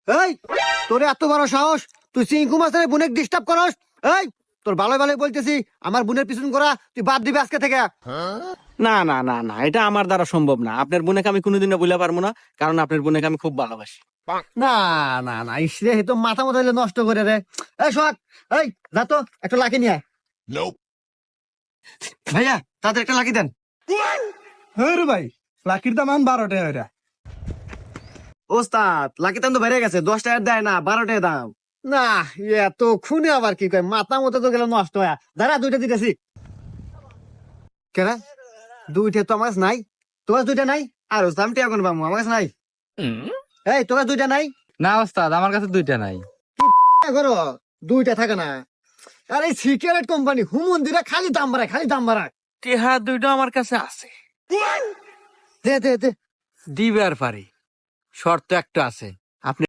এই তোর এত বড় সাহস, তুই চিঙ্কু মাছের বোনের ডিস্টার্ব করস? এই তোর ভালো ভালো বলতেছি, আমার বোনের পিছন করা তুই বাদ দিবি আজকে থেকে। না না না না, এটা আমার দ্বারা সম্ভব না। আপনার বোনেকে আমি কোনোদিনও বলে পারবো না, কারণ আপনার বোনেকে আমি খুব ভালোবাসি। না না না, ইসরে তো মাথা মতো নষ্ট করে রে। এই সোহাগ, এই যা তো একটা লাকি নিয়ে আয়। ভাইয়া তাদের একটা লাকি দেন। হ্যাঁ রে ভাই, লাকির দাম এখন 12 টাকা ওইটা। ওস্তাদ লাকি দাম তো বেড়ে গেছে, 10 টাকার দেয় না, 12 টাকা দাম। না এত খুনে আবার কি কয়, মাথা মতো তো গেল নষ্ট হয়ে। দাঁড়া দুইটা দিতেছি। কেন দুইটা তো আমার কাছে নাই? তোমার দুইটা নাই? আর দাম টিয়া কোন পাবো, আমার কাছে নাই। এই তোমার দুইটা নাই? না ওস্তাদ, আমার কাছে দুইটা নাই। করো দুইটা থাকে না। আরে সিগারেট কোম্পানি হুমন্দিরা খালি দাম বাড়ায়, খালি দাম বাড়ায়। টেহা দুইটা আমার কাছে আছে, দে দে দে। দিবার পারি। শর্ত একটা আছে, আপনি